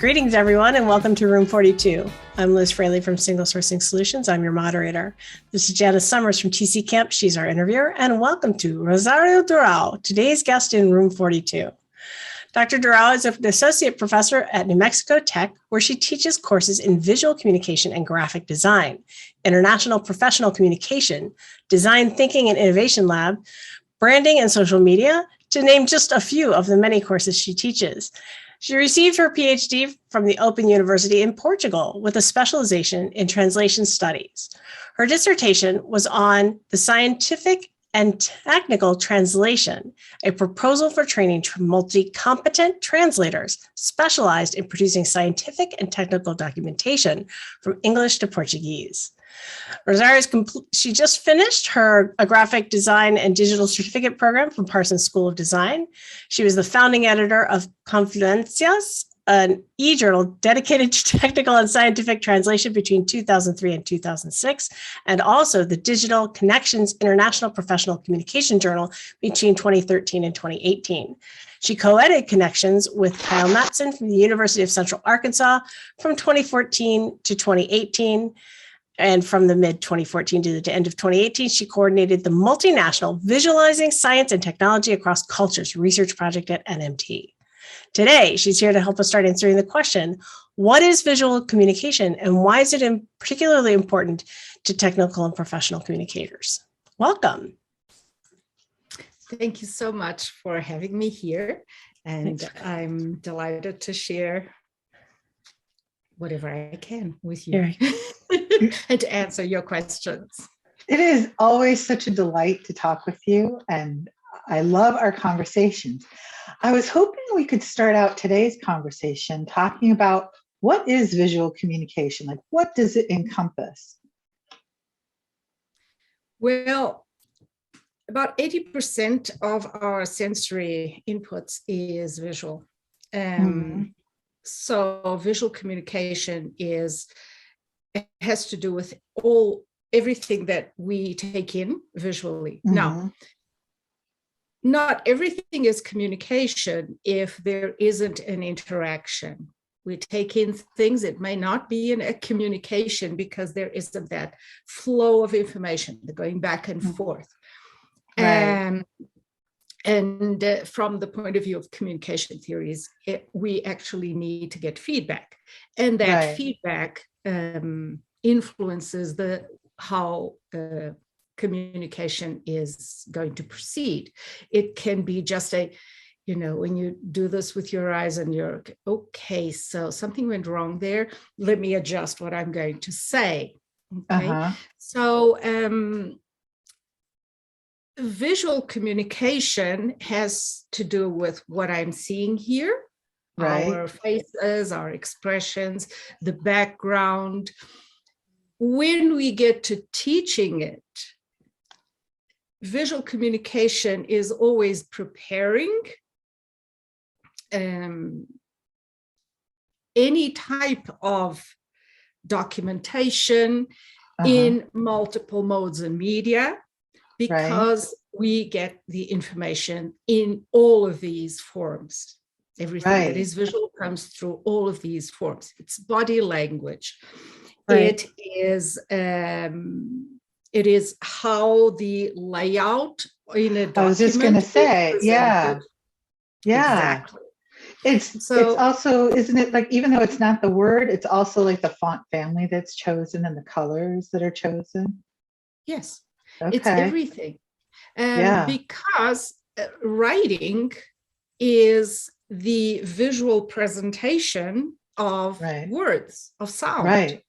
Greetings, everyone, and welcome to Room 42. I'm Liz Fraley from Single Sourcing Solutions. I'm your moderator. This is Janice Summers from TC Camp. She's our interviewer. And welcome to Rosario Durao, today's guest in Room 42. Dr. Durao is an associate professor at New Mexico Tech, where she teaches courses in visual communication and graphic design, international professional communication, design thinking and innovation lab, branding and social media, to name just a few of the many courses she teaches. She received her PhD from the Open University in Portugal with a specialization in translation studies. Her dissertation was on the scientific and technical translation, a proposal for training multi-competent translators specialized in producing scientific and technical documentation from English to Portuguese. She just finished her graphic design and digital certificate program from Parsons School of Design. She was the founding editor of Confluencias, an e-journal dedicated to technical and scientific translation between 2003 and 2006, and also the Digital Connections International Professional Communication Journal between 2013 and 2018. She co-edited Connections with Kyle Matson from the University of Central Arkansas from 2014 to 2018. And from the mid-2014 to the end of 2018, she coordinated the multinational Visualizing Science and Technology Across Cultures research project at NMT. Today, she's here to help us start answering the question, what is visual communication and why is it particularly important to technical and professional communicators? Welcome. Thank you so much for having me here. And I'm delighted to share whatever I can with you and to answer your questions. It is always such a delight to talk with you, and I love our conversations. I was hoping we could start out today's conversation talking about what is visual communication? Like, what does it encompass? Well, about 80% of our sensory inputs is visual. So visual communication has to do with everything that we take in visually. Now, not everything is communication if there isn't an interaction. We take in things, it may not be in a communication because there isn't that flow of information, the going back and forth. Right. And from the point of view of communication theories, we actually need to get feedback. And that feedback influences how communication is going to proceed. It can be just when you do this with your eyes and you're, okay, so something went wrong there. Let me adjust what I'm going to say. Okay. So, visual communication has to do with what I'm seeing here, our faces, our expressions, the background. When we get to teaching it, visual communication is always preparing any type of documentation in multiple modes and media, because we get the information in all of these forms. Everything that is visual comes through all of these forms. It's body language. It is how the layout in a document. I was just going to say, Exactly. It's also, isn't it, like, even though it's not the word, it's also like the font family that's chosen and the colors that are chosen? Yes. It's everything. Because writing is the visual presentation of words, of sound.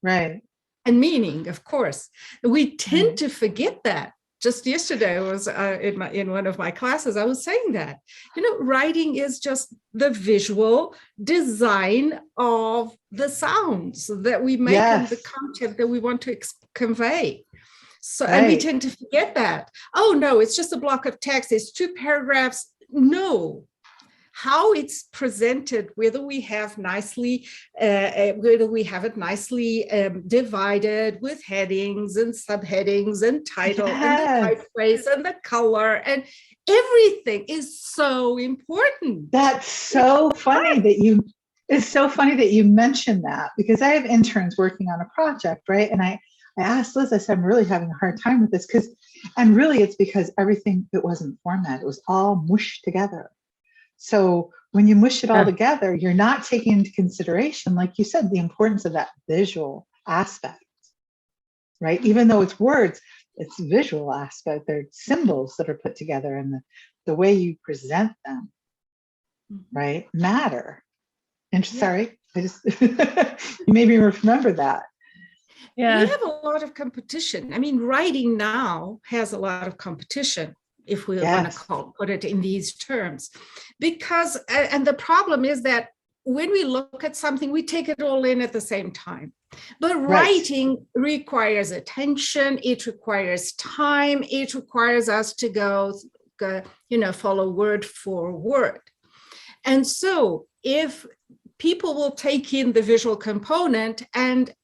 And meaning, of course. We tend to forget that. Just yesterday, I was in one of my classes, I was saying that, writing is just the visual design of the sounds that we make and the content that we want to convey. So, and we tend to forget that. Oh, no, it's just a block of text. It's 2 paragraphs. No. How it's presented, whether we have it nicely divided with headings and subheadings and title and the typeface and the color and everything is so important. That's so funny that you It's so funny that you mentioned that, because I have interns working on a project, right? And I asked Liz, I said, I'm really having a hard time with this and really it's because everything, it wasn't formatted. It was all mushed together. So when you mush it all together, you're not taking into consideration, like you said, the importance of that visual aspect, right? Even though it's words, it's visual aspect. They're symbols that are put together, and the way you present them, right, matter. And sorry, I just you made me remember that. Yeah, we have a lot of competition. I mean, writing now has a lot of competition, if we want to put it in these terms, because and the problem is that when we look at something, we take it all in at the same time. But writing requires attention. It requires time. It requires us to go, follow word for word. And so if people will take in the visual component and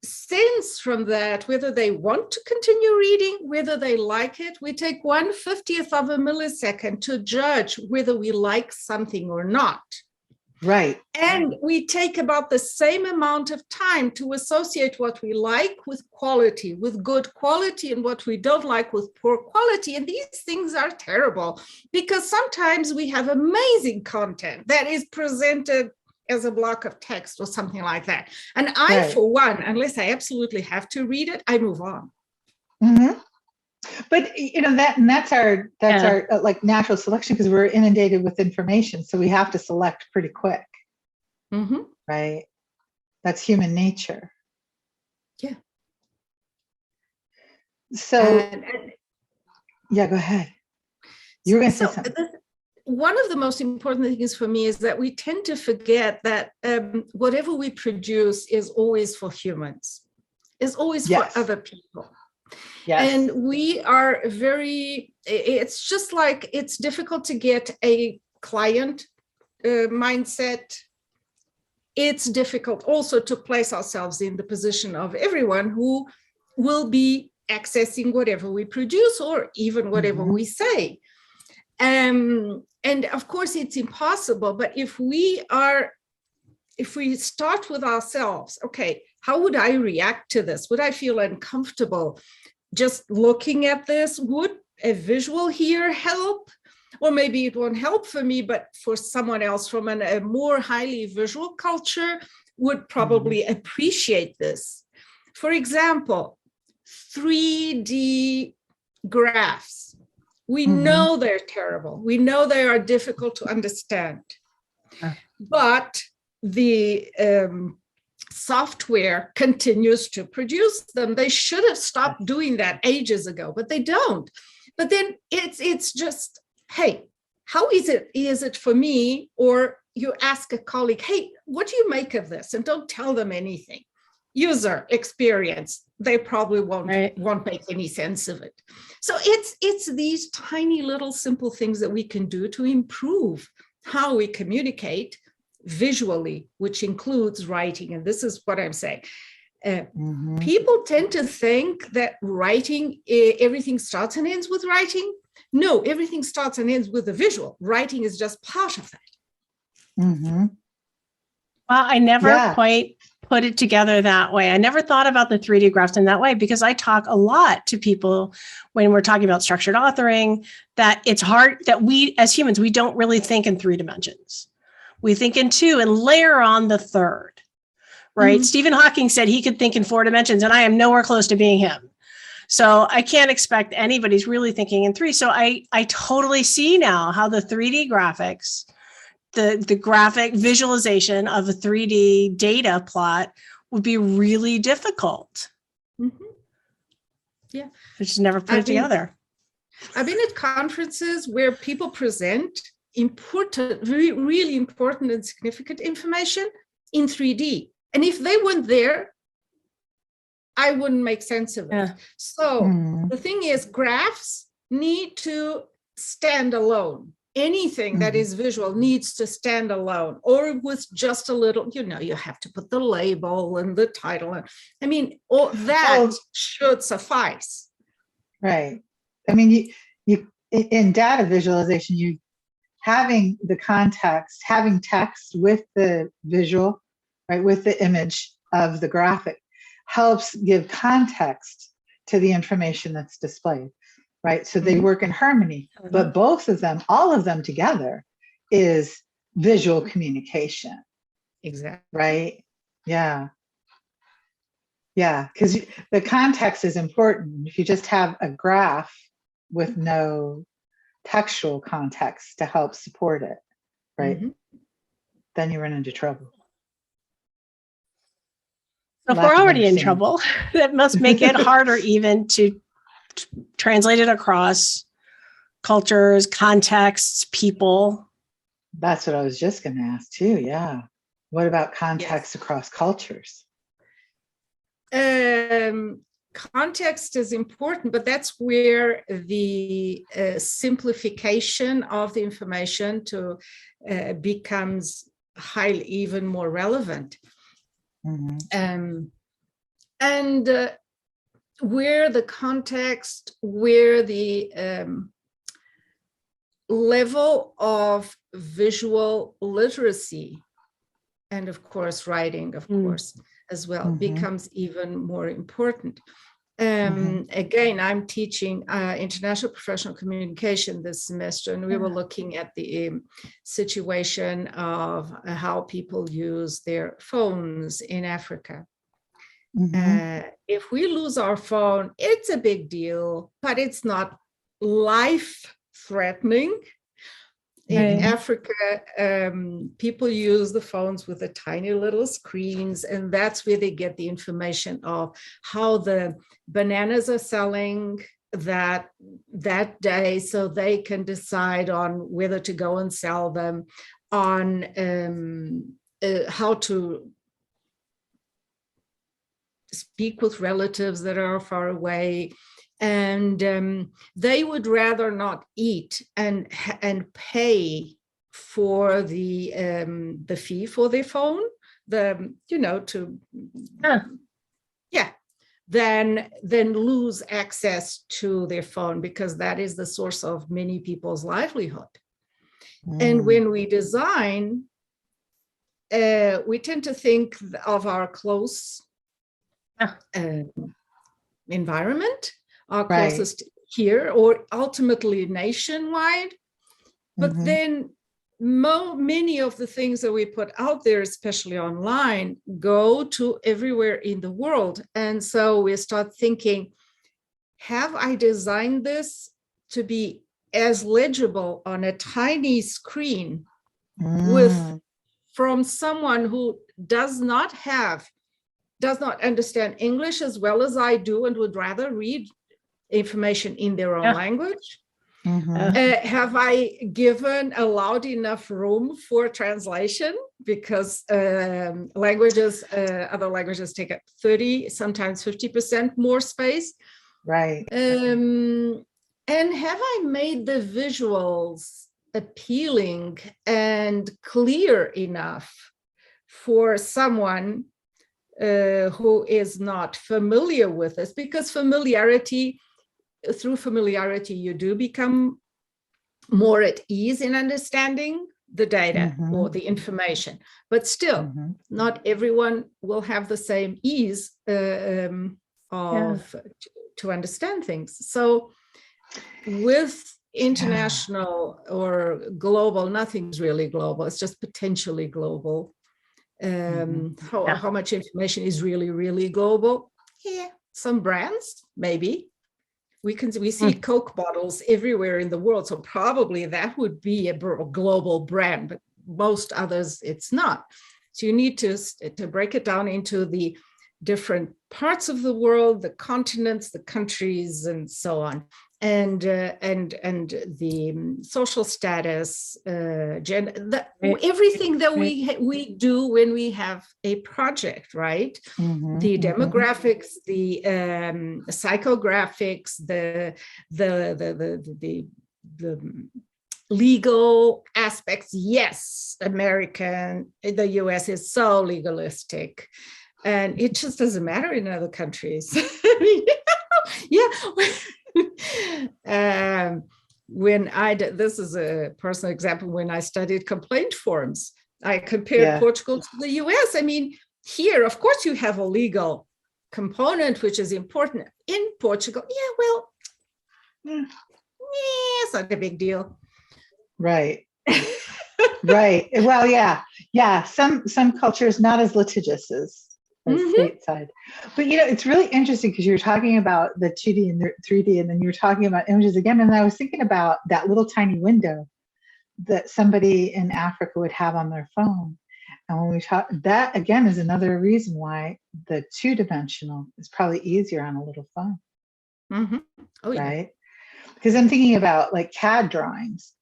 sense from that whether they want to continue reading, whether they like it, we take 1/50th of a millisecond to judge whether we like something or not. Right. And we take about the same amount of time to associate what we like with quality, with good quality, and what we don't like with poor quality. And these things are terrible, because sometimes we have amazing content that is presented as a block of text or something like that. And I, for one, unless I absolutely have to read it, I move on. Mm-hmm. But that's our like natural selection, because we're inundated with information, so we have to select pretty quick. Mm-hmm. Right? That's human nature. Yeah. So yeah, go ahead. You were going to say something. One of the most important things for me is that we tend to forget that whatever we produce is always for humans, is always for other people. Yes. And we are it's just like it's difficult to get a client mindset. It's difficult also to place ourselves in the position of everyone who will be accessing whatever we produce, or even whatever we say. And of course it's impossible, but if we start with ourselves, okay, how would I react to this? Would I feel uncomfortable just looking at this? Would a visual here help? Or maybe it won't help for me, but for someone else from a more highly visual culture would probably appreciate this. For example, 3D graphs. We know they're terrible. We know they are difficult to understand. But the software continues to produce them. They should have stopped doing that ages ago, but they don't. But then it's just, hey, how is it for me? Or you ask a colleague, hey, what do you make of this? And don't tell them anything. User experience, they probably won't make any sense of it. So it's these tiny little simple things that we can do to improve how we communicate visually, which includes writing. And this is what I'm saying. People tend to think that writing, everything starts and ends with writing. No, everything starts and ends with the visual. Writing is just part of that. Well, I never quite put it together that way. I never thought about the 3D graphs in that way, because I talk a lot to people when we're talking about structured authoring, that it's hard, that we as humans, we don't really think in 3 dimensions. We think in 2 and layer on the 3rd, right? Stephen Hawking said he could think in 4 dimensions, and I am nowhere close to being him. So I can't expect anybody's really thinking in 3. So I totally see now how the 3D graphics, the graphic visualization of a 3D data plot would be really difficult. Yeah. I just never put it together. I've been at conferences where people present important, really important and significant information in 3D. And if they weren't there, I wouldn't make sense of it. So the thing is, graphs need to stand alone. Anything that is visual needs to stand alone, or with just a little, you have to put the label and the title. I mean, all that should suffice. Right. I mean, you in data visualization, you having the context, having text with the visual, right, with the image of the graphic helps give context to the information that's displayed, right? So they work in harmony, but both of them, all of them together is visual communication. Exactly. Right? Yeah. Yeah, because the context is important. If you just have a graph with no textual context to help support it, right? Then you run into trouble. So if we're already in trouble, that must make it harder even to translate it across cultures, contexts, people. That's what I was just going to ask too. Yeah. What about context across cultures? Context is important, but that's where the simplification of the information to becomes highly even more relevant. And where the context, where the level of visual literacy, and of course writing, of course, as well, becomes even more important. Again, I'm teaching international professional communication this semester, and we were looking at the situation of how people use their phones in Africa. If we lose our phone, it's a big deal, but it's not life-threatening. In Africa, people use the phones with the tiny little screens, and that's where they get the information of how the bananas are selling that day, so they can decide on whether to go and sell them, on how to speak with relatives that are far away. And they would rather not eat and pay for the fee for their phone, than lose access to their phone, because that is the source of many people's livelihood. And when we design, we tend to think of our close environment, our closest here, or ultimately nationwide. But then many of the things that we put out there, especially online, go to everywhere in the world. And so we start thinking, have I designed this to be as legible on a tiny screen from someone who does not understand English as well as I do, and would rather read information in their own language? Have I allowed enough room for translation? Because other languages take up 30, sometimes 50% more space. Right. And have I made the visuals appealing and clear enough for someone who is not familiar with this? Because through familiarity, you do become more at ease in understanding the data or the information. But still, not everyone will have the same ease to understand things. So with international or global, nothing's really global. It's just potentially global. How much information is really, really global? Yeah, some brands, maybe. We see Coke bottles everywhere in the world, so probably that would be a global brand, but most others it's not. So you need to break it down into the different parts of the world, the continents, the countries, and so on, and the social status, gender, everything that we do when we have a project, right? The demographics, the psychographics, the legal aspects. Yes, the US is so legalistic, and it just doesn't matter in other countries. when I did, this is a personal example, when I studied complaint forms, I compared Portugal to the US. I mean, here, of course, you have a legal component, which is important. In Portugal, it's not a big deal. Right. Right. Well, yeah. Some cultures not as litigious as stateside. But it's really interesting because you're talking about the 2D and the 3D, and then you're talking about images again. And I was thinking about that little tiny window that somebody in Africa would have on their phone. And when we talk, that again is another reason why the 2-dimensional is probably easier on a little phone. Oh, yeah. Right? Because I'm thinking about like CAD drawings,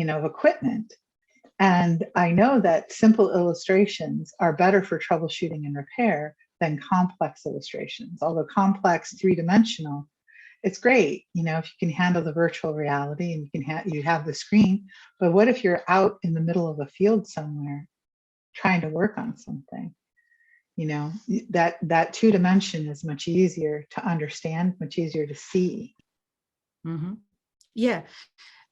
of equipment. And I know that simple illustrations are better for troubleshooting and repair than complex illustrations. Although complex 3-dimensional, it's great, if you can handle the virtual reality and you have the screen. But what if you're out in the middle of a field somewhere trying to work on something? That 2-dimension is much easier to understand, much easier to see. Yeah.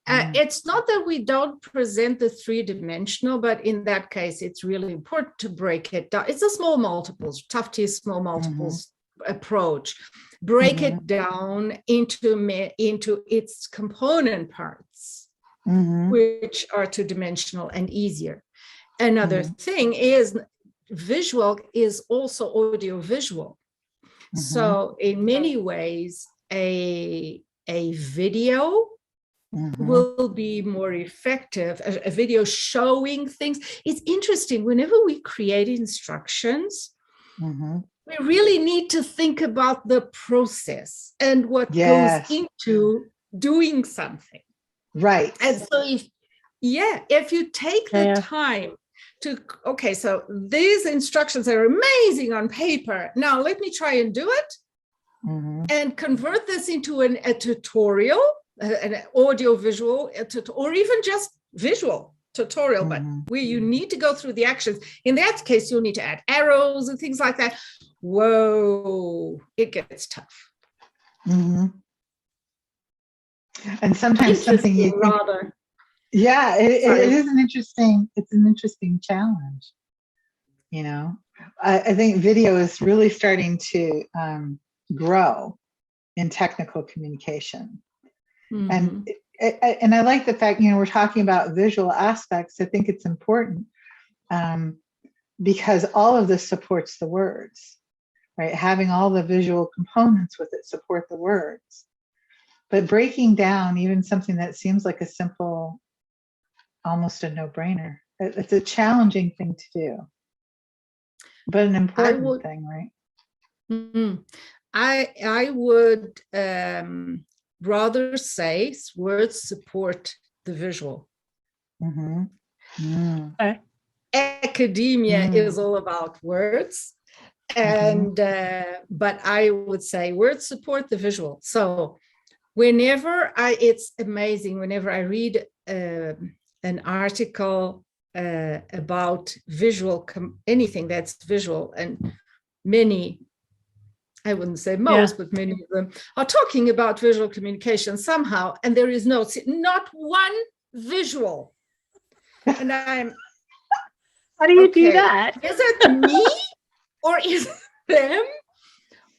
It's not that we don't present the 3-dimensional, but in that case, it's really important to break it down. It's a small multiples, Tufte small multiples approach. Break it down into its component parts, which are 2-dimensional and easier. Another thing is visual is also audio-visual. So in many ways, a video will be more effective. A video showing things. It's interesting. Whenever we create instructions, we really need to think about the process and what goes into doing something. Right. And so if you take the time to, so these instructions are amazing on paper. Now let me try and do it and convert this into a tutorial, an audio visual, or even just visual tutorial, but where you need to go through the actions. In that case, you'll need to add arrows and things like that. Whoa, it gets tough. And sometimes something you think, it is it's an interesting challenge. I think video is really starting to grow in technical communication. And I like the fact, we're talking about visual aspects. I think it's important because all of this supports the words, right? Having all the visual components with it support the words. But breaking down even something that seems like a simple, almost a no-brainer, it's a challenging thing to do, but an important thing, right? I would rather say words support the visual. Academia is all about words, and but I would say words support the visual. So whenever it's amazing whenever I read an article about visual, anything that's visual, and many, I wouldn't say most, but many of them are talking about visual communication somehow, and there is not one visual. And I'm, how do you do that? Is it me or is it them?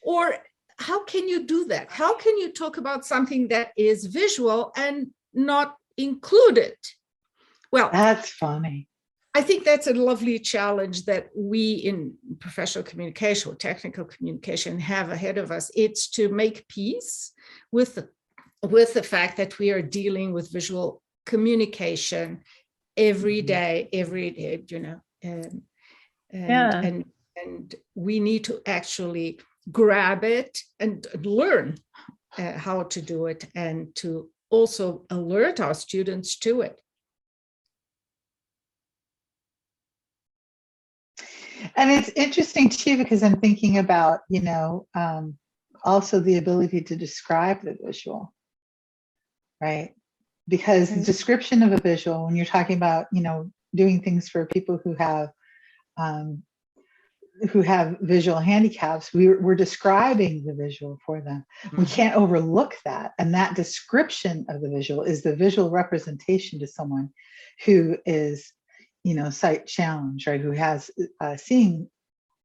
Or how can you do that? How can you talk about something that is visual and not include it? Well, that's funny. I think that's a lovely challenge that we in professional communication or technical communication have ahead of us. It's to make peace with the fact that we are dealing with visual communication every day, and we need to actually grab it and learn how to do it, and to also alert our students to it. And it's interesting too, because I'm thinking about, also the ability to describe the visual, right? Because the description of a visual, when you're talking about, doing things for people who have who have visual handicaps, we're describing the visual for them. We can't overlook that. And that description of the visual is the visual representation to someone who is, sight challenged, right? Who has seeing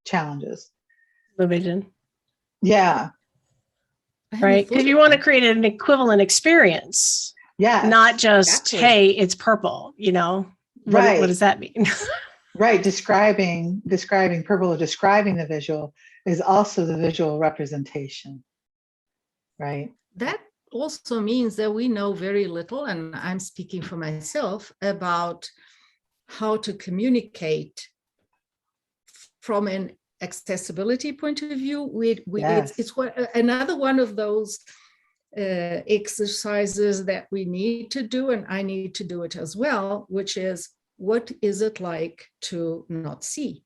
challenges. Low vision. Yeah. Right. Because you want to create an equivalent experience. Yeah. Not just, hey, it's purple, Right. What does that mean? Right. Describing purple, or describing the visual is also the visual representation. Right. That also means that we know very little, and I'm speaking for myself, about how to communicate from an accessibility point of view. Yes. It's another one of those exercises that we need to do, and I need to do it as well, which is, what is it like to not see,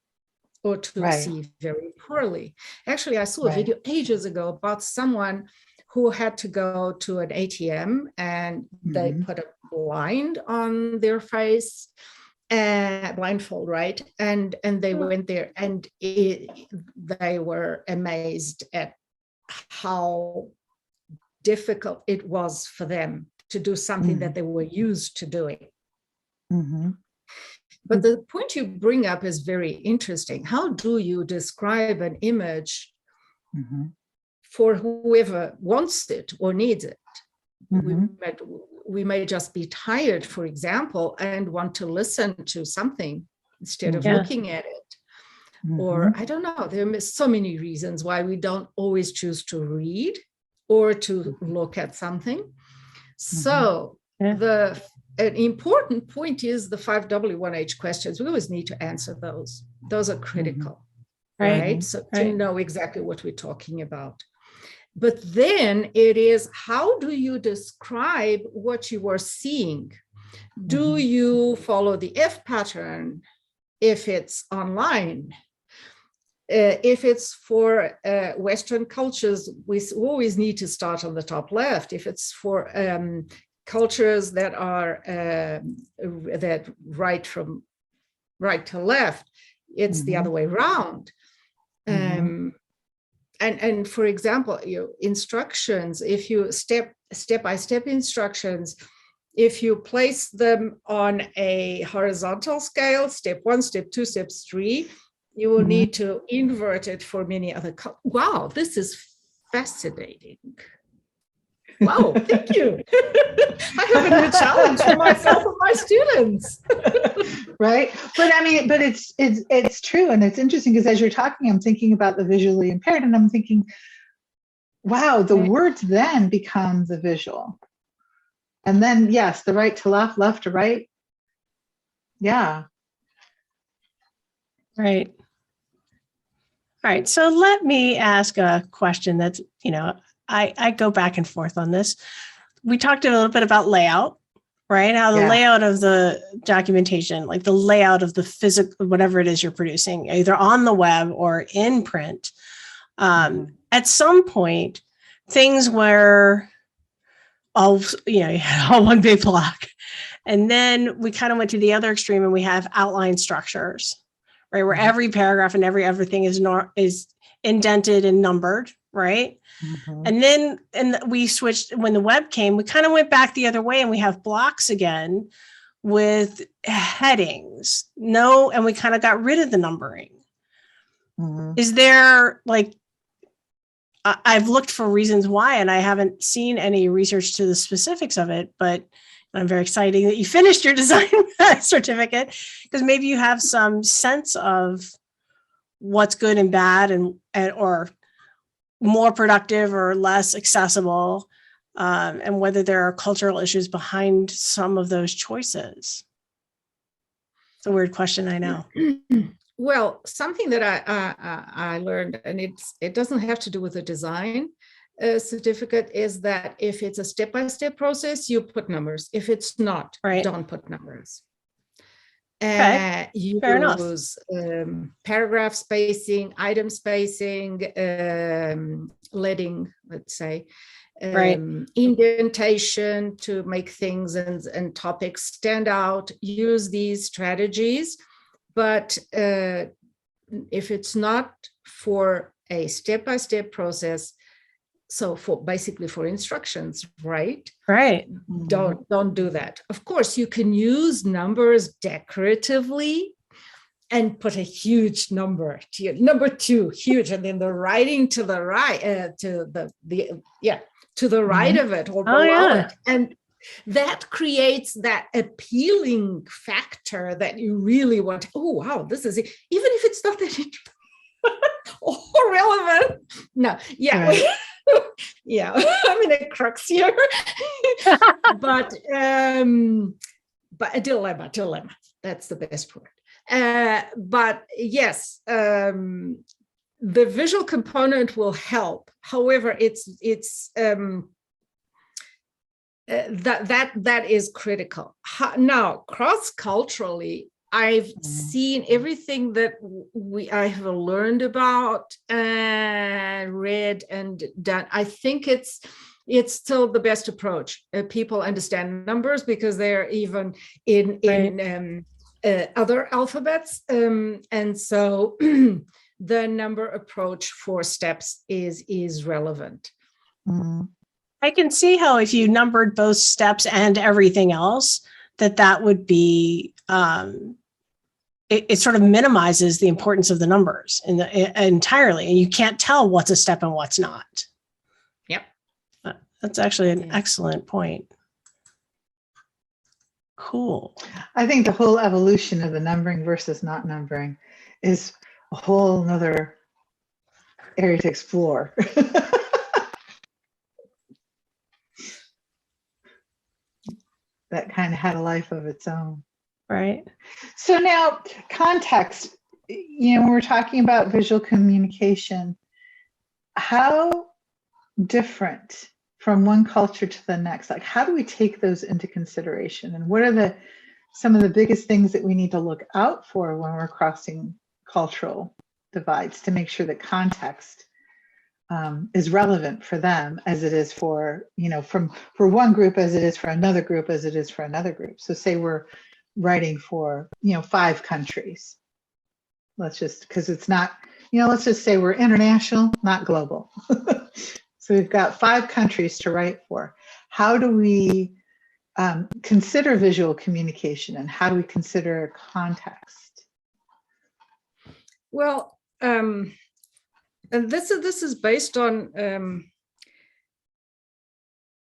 or to see very poorly? Actually, I saw a video ages ago about someone who had to go to an ATM, and they put a blind on their face, blindfold, right? And they went there, and they were amazed at how difficult it was for them to do something that they were used to doing. But the point you bring up is very interesting. How do you describe an image for whoever wants it or needs it? We may just be tired, for example, and want to listen to something instead of looking at it. Or I don't know, there are so many reasons why we don't always choose to read or to look at something. So an important point is the 5W1H questions. We always need to answer those. Those are critical, right? So to know exactly what we're talking about. But then it is, how do you describe what you are seeing? Do you follow the F pattern if it's online? If it's for Western cultures, we always need to start on the top left. If it's for cultures that are that right from right to left, it's the other way around. And for example, instructions, if you step-by-step instructions, if you place them on a horizontal scale, step 1, step 2, step 3, you will need to invert it for many other. Wow, this is fascinating. Wow, thank you. I have a new challenge for myself and my students. Right. But I mean, but it's true. And it's interesting because as you're talking, I'm thinking about the visually impaired, and I'm thinking, wow, the words then becomes a visual. And then, yes, the right to left, left to right. Yeah. Right. All right. So let me ask a question that's, I go back and forth on this. We talked a little bit about layout, right? How the layout of the documentation, like the layout of the physical, whatever it is you're producing, either on the web or in print. At some point, things were all one big block. And then we kind of went to the other extreme, and we have outline structures, right? Where every paragraph and everything is indented and numbered, right? And then we switched, when the web came, we kind of went back the other way, and we have blocks again with headings. And we kind of got rid of the numbering. Is there, like, I've looked for reasons why, and I haven't seen any research to the specifics of it, but I'm very excited that you finished your design certificate, because maybe you have some sense of what's good and bad, and or more productive or less accessible, and whether there are cultural issues behind some of those choices. It's a weird question, I know. Well, something that I learned, and it doesn't have to do with the design certificate, is that if it's a step-by-step process, you put numbers. If it's not, don't put numbers. You use paragraph spacing, item spacing, leading, let's say, indentation to make things and topics stand out. Use these strategies, but if it's not for a step-by-step process, so for basically for instructions, right? Right. Don't do that. Of course, you can use numbers decoratively and put a huge number to your, number 2, huge, and then the writing to the right, to the right of it or below it, and that creates that appealing factor that you really want. Oh wow, this is it. Even if it's not that or relevant. No, yeah. Right. Yeah, I'm in a crux here. but a dilemma. That's the best word. But yes, the visual component will help. However, that is critical. Now, cross-culturally, I've seen everything that I have learned about and read and done. I think it's still the best approach. People understand numbers because they're even in other alphabets, and so the number approach for steps is relevant. Mm-hmm. I can see how if you numbered both steps and everything else, that would be it sort of minimizes the importance of the numbers entirely, and you can't tell what's a step and what's not. Yep. That's actually an excellent point. Cool. I think the whole evolution of the numbering versus not numbering is a whole nother area to explore. That kind of had a life of its own. Right. So now context, when we're talking about visual communication, how different from one culture to the next? Like, how do we take those into consideration? And what are some of the biggest things that we need to look out for when we're crossing cultural divides to make sure that context is relevant for them as it is for, for one group as it is for another group as it is for another group. So say we're writing for, 5 countries. Let's just, because it's not, let's just say we're international, not global. So we've got 5 countries to write for. How do we consider visual communication, and how do we consider context? Well, and this is based on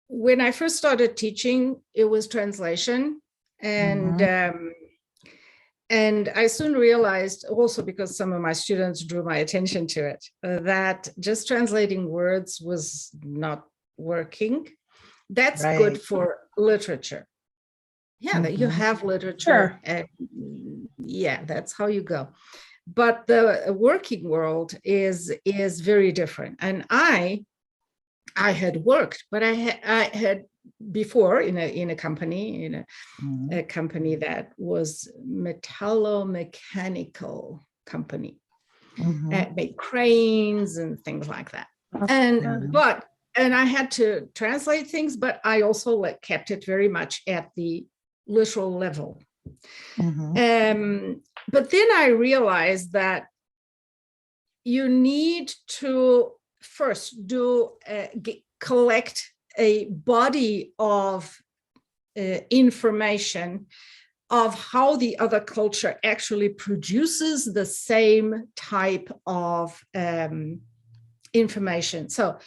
when I first started teaching, it was translation, and I soon realized, also because some of my students drew my attention to it, that just translating words was not working. That's good for literature. Yeah, that you have literature, and that's how you go. But the working world is very different. And I had worked, but I had before in a company, a company that was metallo-mechanical company, made cranes and things like that. And I had to translate things, but I also kept it very much at the literal level. But then I realized that you need to first collect a body of information of how the other culture actually produces the same type of information. So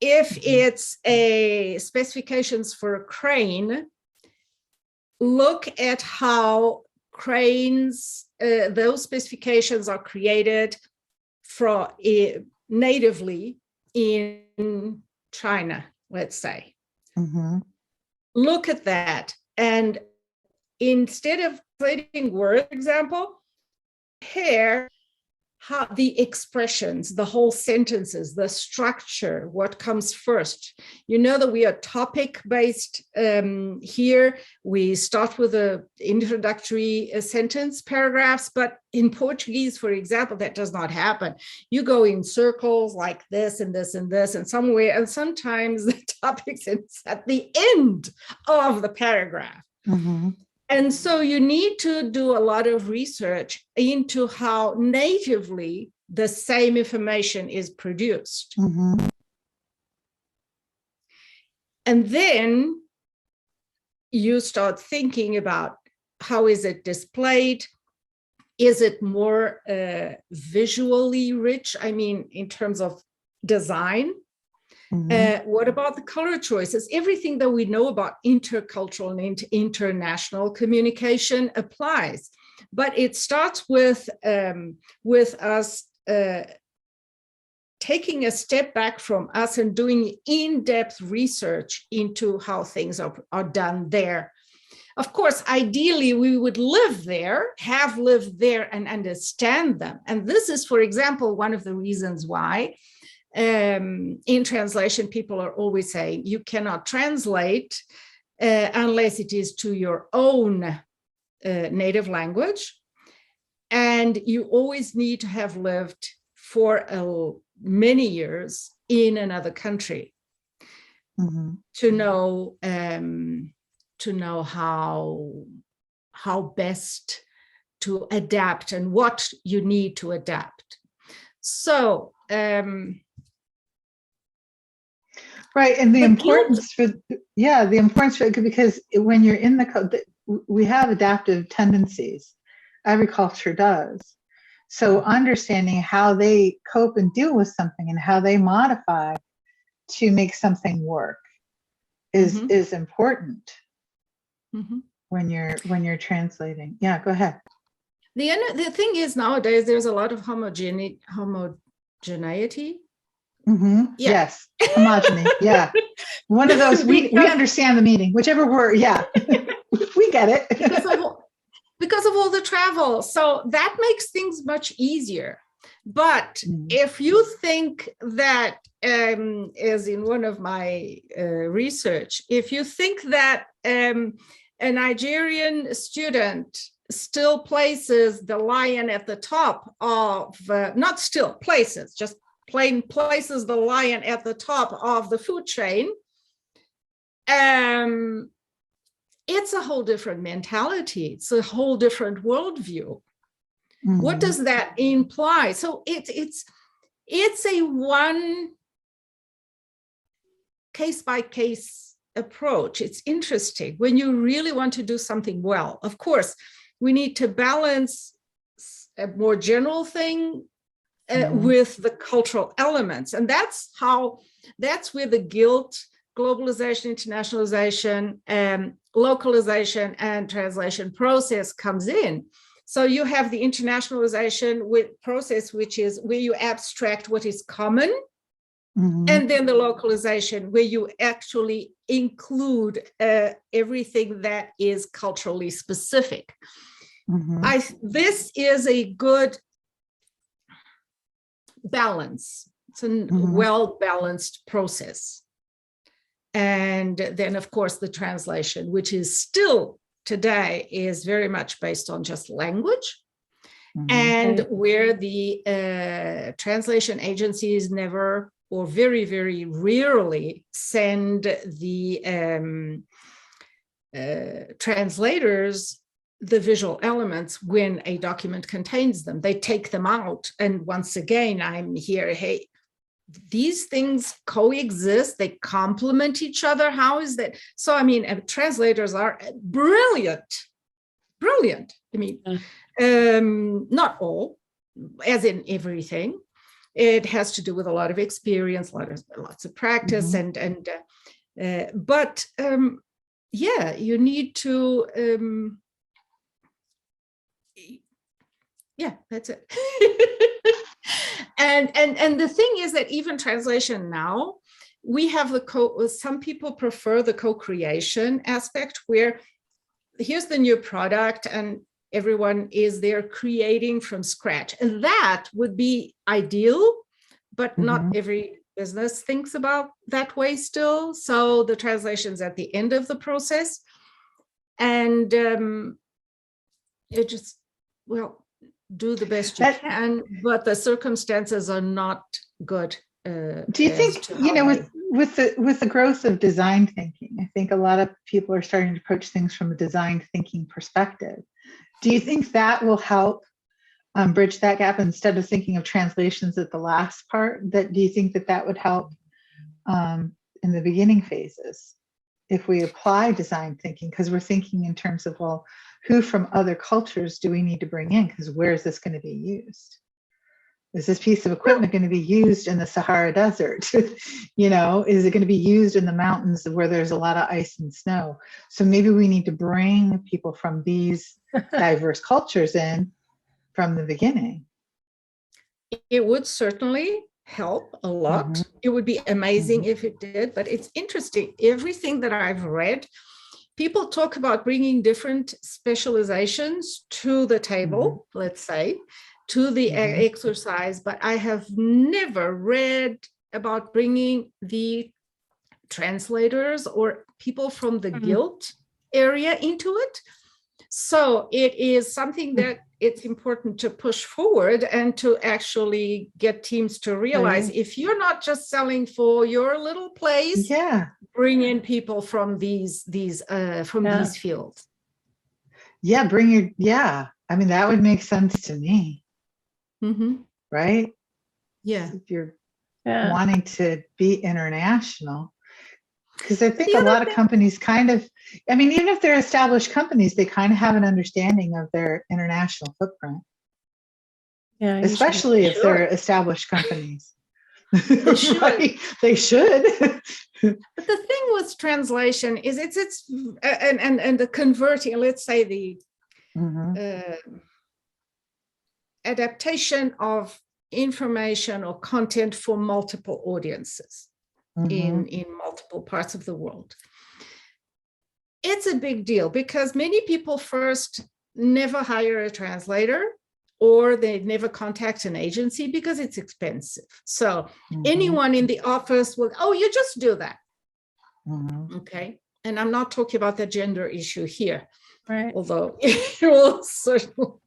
if it's a specifications for a crane, look at how cranes, those specifications are created natively in China, let's say. Look at that. And instead of creating word example, compare how the expressions, the whole sentences, the structure, what comes first. You know that we are topic-based here. We start with an introductory sentence, paragraphs, but in Portuguese, for example, that does not happen. You go in circles like this and this and this and somewhere, and sometimes the topic is at the end of the paragraph. And so you need to do a lot of research into how natively the same information is produced. Mm-hmm. And then you start thinking about how is it displayed? Is it more visually rich? I mean, in terms of design? Mm-hmm. What about the color choices? Everything that we know about intercultural and international communication applies, but it starts with us taking a step back from us and doing in-depth research into how things are done there. Of course, ideally, we would live there, have lived there, and understand them. And this is, for example, one of the reasons why in translation, people are always saying you cannot translate unless it is to your own native language. And you always need to have lived for many years in another country mm-hmm. to know how best to adapt and what you need to adapt. So right, and the importance for because when you're in we have adaptive tendencies. Every culture does. So understanding how they cope and deal with something and how they modify to make something work is important mm-hmm. when you're translating. Yeah, go ahead. The thing is, nowadays there's a lot of homogeneity. Mm-hmm. Yeah. Yes, homogeny. Yeah, one of those. We understand the meaning, whichever word. Yeah, we get it because of all the travel. So that makes things much easier. But if you think that, as in one of my research, if you think that a Nigerian student still places the lion at the top of, not still places, just plain places the lion at the top of the food chain, it's a whole different mentality. It's a whole different worldview. Mm-hmm. What does that imply? So it's a one case-by-case approach. It's interesting when you really want to do something well. Of course, we need to balance a more general thing with the cultural elements. And that's where the guilt, globalization, internationalization, localization, and translation process comes in. So you have the internationalization process, which is where you abstract what is common, and then the localization, where you actually include everything that is culturally specific. This is a good balance. It's a well-balanced process. And then, of course, the translation, which is still today is very much based on just language, and where the translation agencies never or very, very rarely send the translators the visual elements when a document contains them. They take them out. And once again, I'm here, hey, these things coexist, they complement each other. How is that? So, I mean, translators are brilliant. I mean, not all, as in everything. It has to do with a lot of experience, lots of practice, but yeah, you need to, yeah, that's it. And the thing is that even translation now, we have some people prefer the co-creation aspect, where here's the new product and everyone is there creating from scratch. And that would be ideal, but not every business thinks about that way still. So the translation's at the end of the process. And it just, well, do the best you can, but the circumstances are not good Do you think, with the growth of design thinking, I think a lot of people are starting to approach things from a design thinking perspective. Do you think that will help bridge that gap instead of thinking of translations at the last part? Do you think that would help in the beginning phases if we apply design thinking? Because we're thinking in terms of, well, who from other cultures do we need to bring in? Because where is this going to be used? Is this piece of equipment going to be used in the Sahara Desert? Is it going to be used in the mountains where there's a lot of ice and snow? So maybe we need to bring people from these diverse cultures in from the beginning. It would certainly help a lot. Mm-hmm. It would be amazing if it did, but it's interesting. Everything that I've read, people talk about bringing different specializations to the table, let's say, to the exercise, but I have never read about bringing the translators or people from the guild area into it. So it is something that it's important to push forward and to actually get teams to realize if you're not just selling for your little place, bring in people from these fields. I mean, that would make sense to me. Right? Yeah. If you're wanting to be international. Because I think a lot of companies even if they're established companies, they kind of have an understanding of their international footprint. Yeah. Especially if they're established companies. They should. Right? They should. But the thing with translation is it's the converting, let's say the adaptation of information or content for multiple audiences in multiple parts of the world. It's a big deal because many people first never hire a translator or they never contact an agency because it's expensive. So anyone in the office will, you just do that. Okay. And I'm not talking about the gender issue here. Right. Although it will certainly,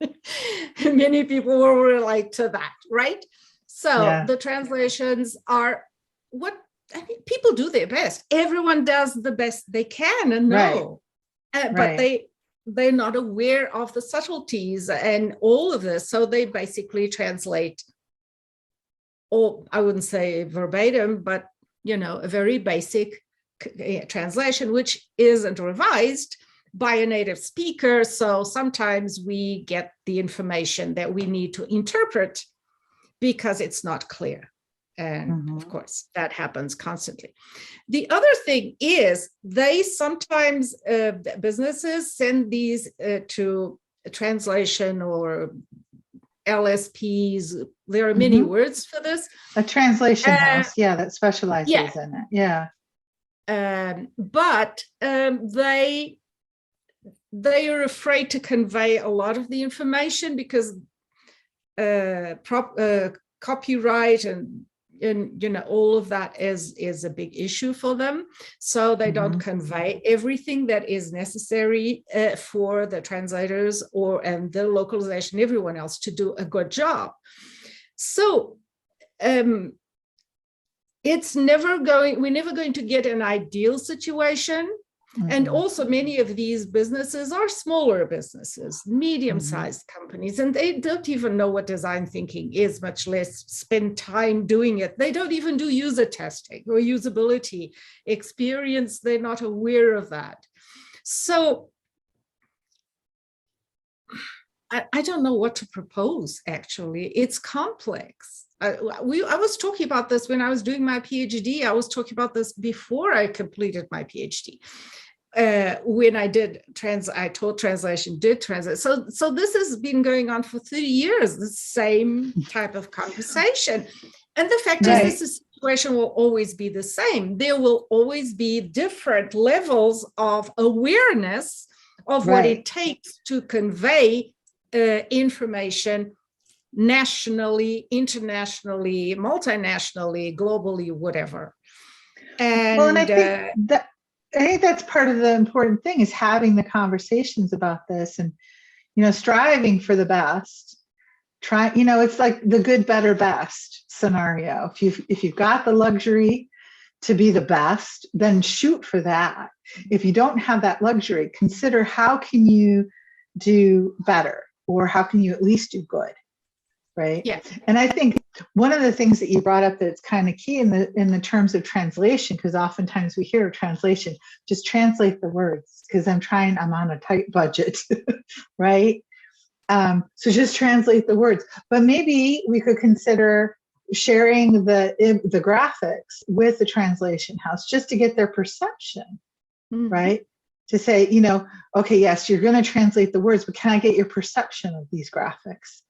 many people will relate to that, right? So the translations are people do their best. Everyone does the best they can and know, but they're not aware of the subtleties and all of this. So they basically translate, or I wouldn't say verbatim, but a very basic translation, which isn't revised by a native speaker. So sometimes we get the information that we need to interpret because it's not clear. And of course, that happens constantly. The other thing is they sometimes, businesses send these to a translation or LSPs. There are many words for this. A translation house, that specializes in it. Yeah. But they are afraid to convey a lot of the information because copyright and all of that is a big issue for them. So they don't convey everything that is necessary for the translators and the localization, everyone else to do a good job. So we're never going to get an ideal situation. And also many of these businesses are smaller businesses, medium-sized companies, and they don't even know what design thinking is, much less spend time doing it. They don't even do user testing or usability experience. They're not aware of that. So I don't know what to propose, actually. It's complex. I was talking about this when I was doing my PhD. I was talking about this before I completed my PhD. When I taught translation, did translate. So this has been going on for 30 years, the same type of conversation. And the fact is, this situation will always be the same. There will always be different levels of awareness of what it takes to convey information nationally, internationally, multinationally, globally, whatever. And I think that's part of the important thing is having the conversations about this and, striving for the best. It's like the good, better, best. scenario. If you've got the luxury to be the best, then shoot for that. If you don't have that luxury, consider how can you do better, or how can you at least do good, right? Yeah. And I think one of the things that you brought up that's kind of key in the terms of translation, because oftentimes we hear translation, just translate the words, because I'm on a tight budget, right? So just translate the words. But maybe we could consider sharing the graphics with the translation house just to get their perception, right? To say, okay, yes, you're going to translate the words, but can I get your perception of these graphics?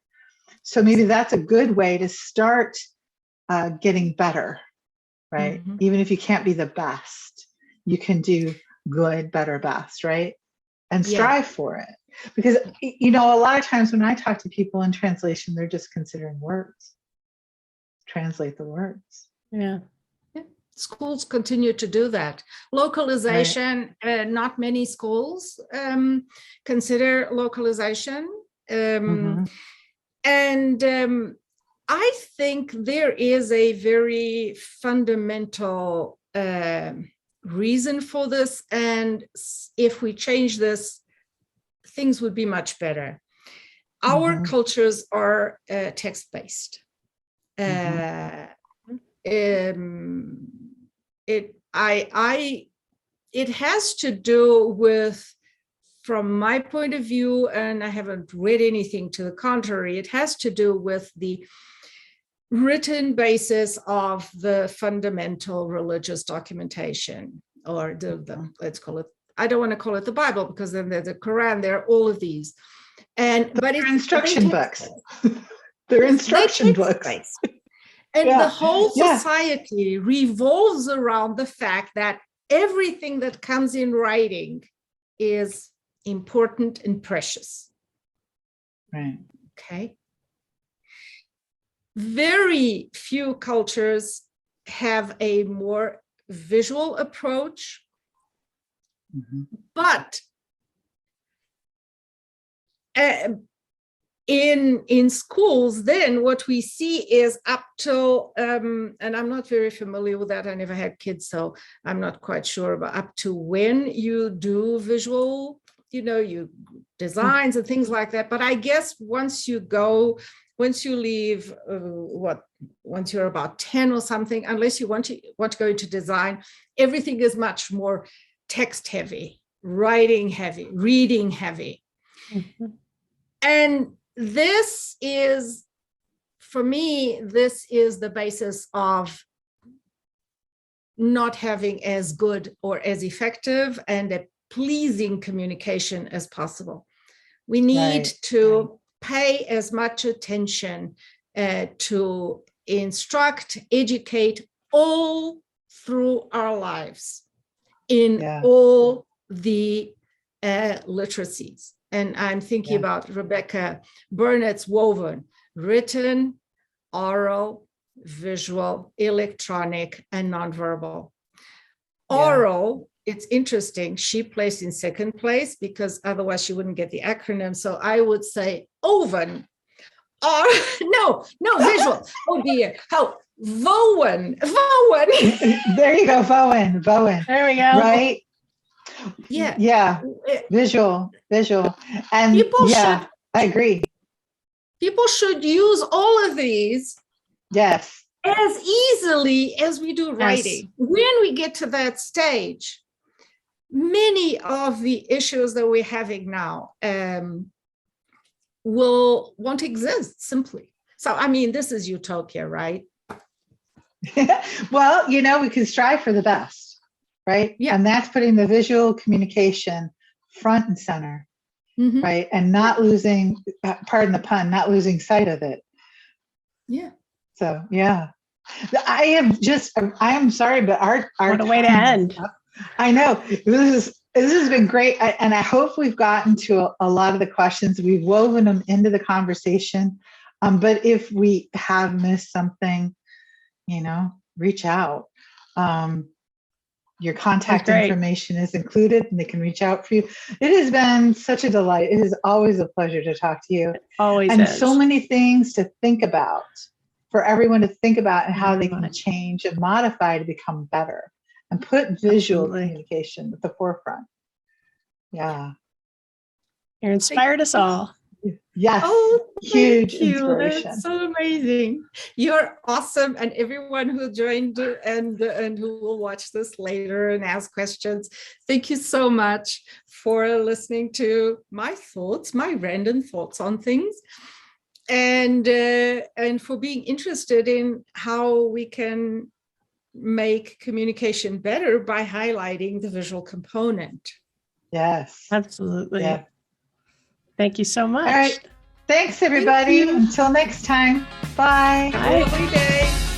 So maybe that's a good way to start getting better, right? Even if you can't be the best, you can do good, better, best, right? And strive for it. Because, a lot of times when I talk to people in translation, they're just considering words. Translate the words. Yeah. Schools continue to do that. Localization, right. Not many schools consider localization. And I think there is a very fundamental reason for this. And if we change this, things would be much better. Our cultures are text-based. It has to do with, from my point of view, and I haven't read anything to the contrary, it has to do with the written basis of the fundamental religious documentation, or the let's call it, I don't want to call it the Bible, because then there's the Quran, there are all of these. But it's instruction books. They're instruction books. And the whole society revolves around the fact that everything that comes in writing is important and precious. Right. Okay. Very few cultures have a more visual approach, but in schools, then what we see is up till, and I'm not very familiar with that, I never had kids, so I'm not quite sure, but up to when you do visual, you designs and things like that. But I guess once you leave, once you're about 10 or something, unless you want to go into design, everything is much more text heavy, writing heavy, reading heavy. And this is, for me, this is the basis of not having as good or as effective and a pleasing communication as possible. We need to pay as much attention to instruct, educate all through our lives in all the literacies. And I'm thinking about Rebecca Burnett's Woven: written, oral, visual, electronic, and nonverbal. Oral, it's interesting, she placed in second place because otherwise she wouldn't get the acronym. So I would say oven. No, visual. Oh dear. How? Vowen. There you go, Vowen. There we go. Right? Yeah. Visual. And I agree. People should use all of these. Yes. As easily as we do writing. When we get to that stage, many of the issues that we're having now won't exist simply. So, I mean, this is utopia, right? Well, we can strive for the best, right? Yeah. And that's putting the visual communication front and center, right? And not losing, pardon the pun, not losing sight of it. Yeah. So, I am sorry, but our what a way to end. I know this has been great. And I hope we've gotten to a lot of the questions. We've woven them into the conversation. But if we have missed something, reach out. Your contact information is included and they can reach out for you. It has been such a delight. It is always a pleasure to talk to you. Always and is. So many things to think about. for everyone to think about and how they can change and modify to become better and put visual communication at the forefront. Yeah. You inspired us all. Yes. Oh, huge thank you. Inspiration. That's so amazing. You're awesome. And everyone who joined and who will watch this later and ask questions, thank you so much for listening to my thoughts, my random thoughts on things, and for being interested in how we can make communication better by highlighting the visual component. Yes. Absolutely. Yeah. Thank you so much. All right. Thanks, everybody. Until next time. Bye. Have a lovely day.